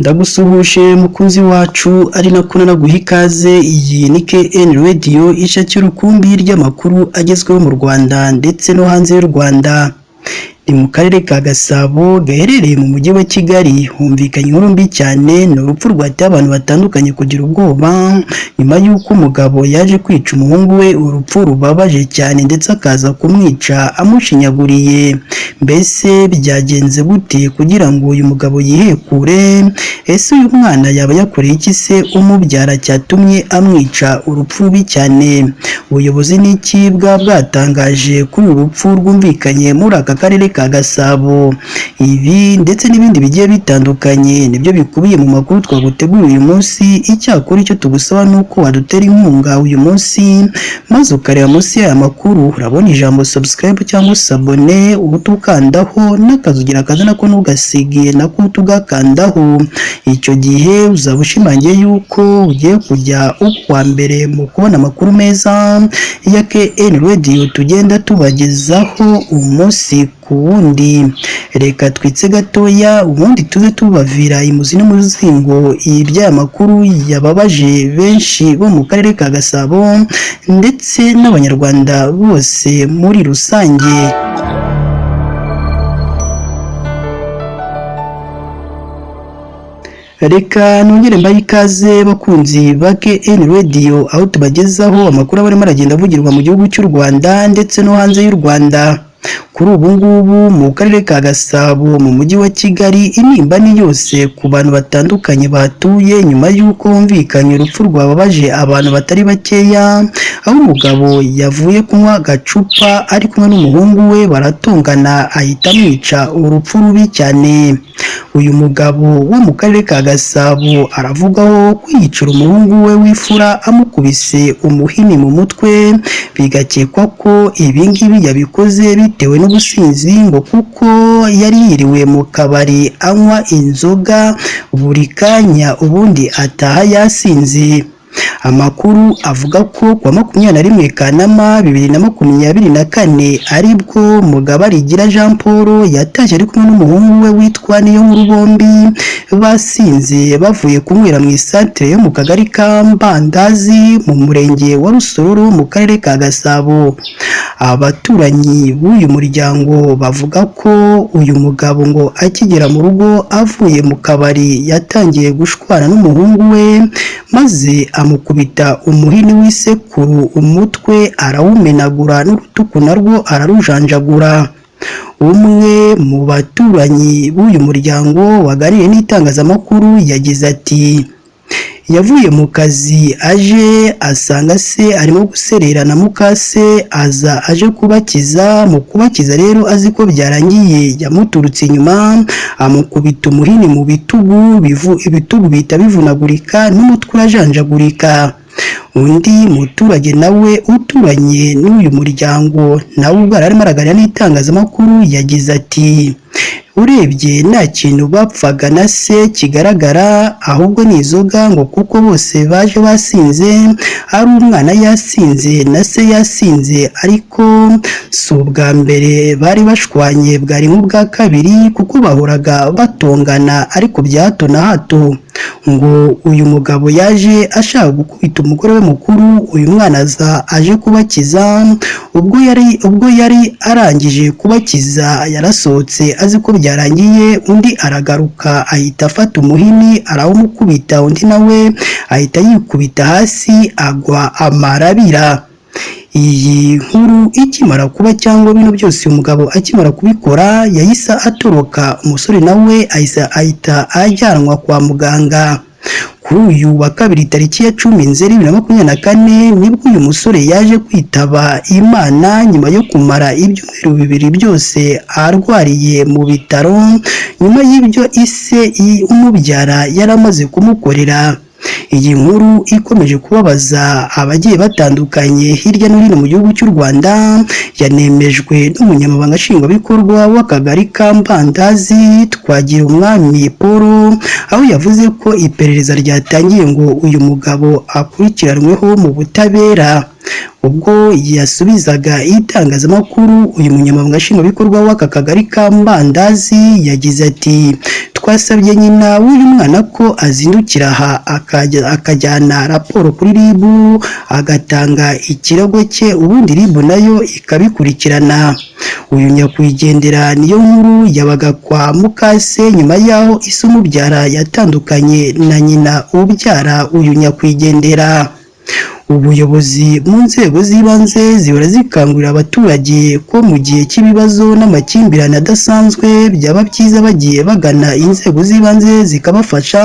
Ndagusuhuje mukunzi wacu ari nako naraguha ikaze. Iyi ni KN Radio ishakira urukumbi ry'amakuru agezweho mu Rwanda ndetse no hanze y'u Rwanda. Ni mu karere ka Gasabo gaherereye mu mujyi wa Kigali. Humvikanye inkuru mbi cyane, ni urupfu rwateye abantu batandukanye kugira ubwoba nyuma y'uko umugabo yaje kwica umuhungu we, urupfu rubabaje cyane ndetse akaza kumwica amushinyaguriye. Mbese byagenze gute kugira ngo uyu mugabo yihekure? Ese uyu mwana yaba yakoreye iki se umubyara cyatumye amwica urupfu rubi cyane? Ubuyobozi n'iki bwatangaje kuri uru rupfu rwumvikanye muri aka karere ka Gasabo? Ibi ndetse n'ibindi bigiye bitandukanye nibyo bikubiye mu makuru twaguteguriye uyu munsi. Icyakora icyo tugusaba ni uko wadutera inkunga uyu munsi maze ukareba munsi y'aya makuru urabona ijambo subscribe cyangwa se abone, utukandaho n'akazugira kaza nako ntugasigiye nako tugakandaho. Icyo gihe uzaba ushimangiye yuko ugiye kujya ukwa mbere mu kubona amakuru meza ya KN Radio tugenda tubagezaho umunsi ku wundi. Reka twitse gatoya ubundi tuze tubavira imuzi n'umuzingo iby'aya makuru yababaje benshi bo mu karere ka Gasabo ndetse n'abanyarwanda bose muri rusange. Reka nongere mbaye ikaze bakunzi ba KN Radio, aho tubagezaho amakuru aba arimo aragenda avugirwa mu gihugu cy'u Rwanda ndetse no hanze y'u Rwanda. Kuri ubu ngubu mu karere ka Gasabo mu mujyi wa Kigali, intimba ni yose ku bantu batandukanye bahatuye nyuma y'uko humvikanye urupfu rwababaje abantu batari bakeya, aho umugabo yavuye kunywa agacupa ari kumwe n'umuhungu we baratongana ahita amwica urupfu rubi cyane. Uyu mugabo wo mu karere ka Gasabo aravugaho kwiyicira umuhungu we w'ifura amukubise umuhini mu mutwe, bigakekwa ko ibi ngibi yabikoze bitewe n'ubusinzi ngo kuko yari yiriwe mu kabari anywa inzoga buri kanya ubundi ataha yasinze. Amakuru avuga ko kwa 21 Kanama 2024 aribwo Mugabarigira Jean Paul yatashye ari kumwe n'umuhungu we witwa Niyonkuru, bombi basinze bavuye kunywera mu isantere yo mu kagari ka Mbandazi mu murenge wa Rusororo mu karere ka Gasabo. Abaturanyi b'uyu muryango bavuga ko uyu mugabo ngo akigera mu rugo avuye mu kabari yatangiye gushwana n'umuhungu we maze amukubita umuhini w'isekuru umutwe arawumenagura n'urutuku narwo ararujanjagura. Umwe mu baturanyi b'uyu muryango waganiriye n'itangazamakuru yagize ati yavuye mu kazi aje asanga se arimo guserera na mukase, aza aje kubakiza. Mu kubakiza rero azi ko byarangiye yamuturutse inyuma amukubita umuhini mu bitugu, ibitugu bihita bivunagurika n'umutwe urajanjagurika. Undi muturage nawe uturanye n'uyu muryango nawe ubwo arimo araganira n'itangazamakuru yagize ati urebye nta kintu bapfaga na se kigaragara, ahubwo ni inzoga ngo kuko bose baje basinze, ari umwana yasinze na se yasinze, ariko si ubwa mbere bari bashwanye, bwari nk'ubwa kabiri kuko bahoraga batongana ariko bya hato na hato. Ngo uyu mugabo yaje ashaka gukubita umugore we mukuru, uyu mwana aza aje kubakiza. Ubwo yari arangije kubakiza yarasohotse azi ko byarangiye, undi aragaruka ahita afata umuhini arawumukubita, undi nawe ahita yikubita hasi agwa amarabira. Iyi nkuru ikimara kuba cyangwa bino byose uyu mugabo akimara kubikora yahise atoroka, umusore nawe ahita ajyanwa kwa muganga. Kuri uyu wa kabiri tariki ya 10 Nzeri 2024 nibwo uyu musore yaje kwitaba Imana nyuma yo kumara ibyumweru bibiri byose arwariye mu bitaro, nyuma y'ibyo ise umubyara yaramaze kumukorera. Iyi nkuru ikomeje kubabaza abagiye batandukanye hirya no hino mu gihugu cy'u Rwanda, yanemejwe n'umunyamabanga nshingwabikorwa w'akagari ka Mbandazi Twagirumwami Paul, aho yavuze ko iperereza ryatangiye ngo uyu mugabo akurikiranweho mu butabera. ubwo yasubizaga itangazamakuru uyu munyamabanga nshingwabikorwa w'aka kagari ka Mbandazi yagize ati twasabye nyina w'uyu mwana ko azindukira aha akajyana raporo kuri RIB agatanga ikirego cye, ubundi RIB nayo ikabikurikirana. Uyu nyakwigendera niyo nkuru yabaga kwa mukase nyuma yaho ise umubyara yatandukanye na nyina ubyara uyu nyakwigendera. Ubuyobozi mu nzego z'ibanze zihora zikangurira abaturage ko mu gihe cy'ibibazo n'amakimbirane adasanzwe byaba byiza bagiye bagana inzego z'ibanze zikabafasha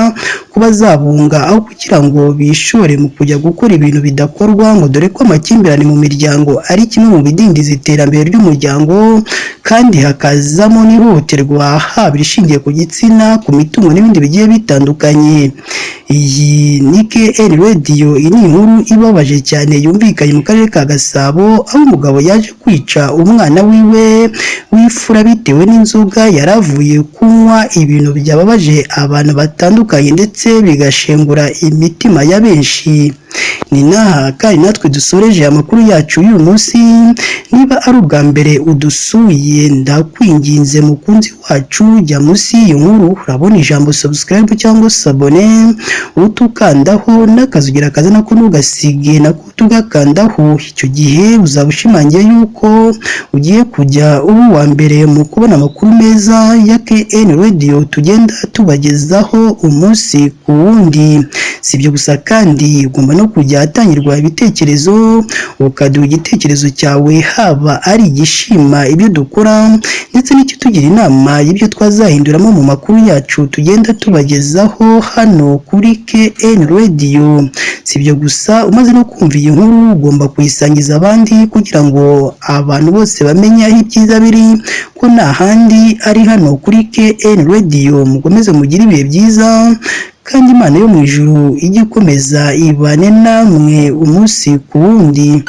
kuba zabunga, aho kugira ngo bishore mu kujya gukora ibintu bidakorwa, ngo dore ko amakimbirane mu miryango ari kimwe mu bidindiza iterambere ry'umuryango kandi hakazamo n'ihohoterwa haba irishingiye ku gitsina, ku mitungo n'ibindi bigiye bitandukanye. Iyi ni KN Radio, iyi ni inkuru ibabaje cyane yumvikanye mu karere ka Gasabo, aho umugabo yaje kwica umwana wiwe w'ifura bitewe n'inzoga yaravuye kunywa, ibintu byababaje abantu batandukanye ndetse bigashengura imitima ya benshi. Ni naha kandi natwe dusoreje amakuru yacu y'uyu munsi. Niba ari ubwa mbere udusuye, ndakwinginze mukunzi wacu, jya munsi y'iyi nkuru urabona ijambo subscribe cyangwa sabone, utukandaho n'akazugira kaza nako ntugasige nako tugakandaho. Icyo gihe uzaba ushimangiye yuko ugiye kujya uba uwa mbere mu kubona amakuru meza ya KN Radio tugenda tubagezaho umunsi ku wundi. Si ibyo gusa kandi ugomba no kujya hatangirwa ibitekerezo, ukaduha igitekerezo cyawe, haba ari igishima ibyo dukora ndetse n'ikitugira inama y'ibyo twazahinduramo mu makuru yacu tugenda tubagezaho hano kuri KN Radio. Si ibyo gusa, umaze no kumva iyi nkuru ugomba kuyisangiza abandi kugira ngo abantu bose bamenye aho ibyiza biri, ko nta handi ari hano kuri KN Radio. Mukomeze mugire ibihe byiza kandi Imana yo mu ijuru ijye ikomeza ibane namwe umunsi ku wundi.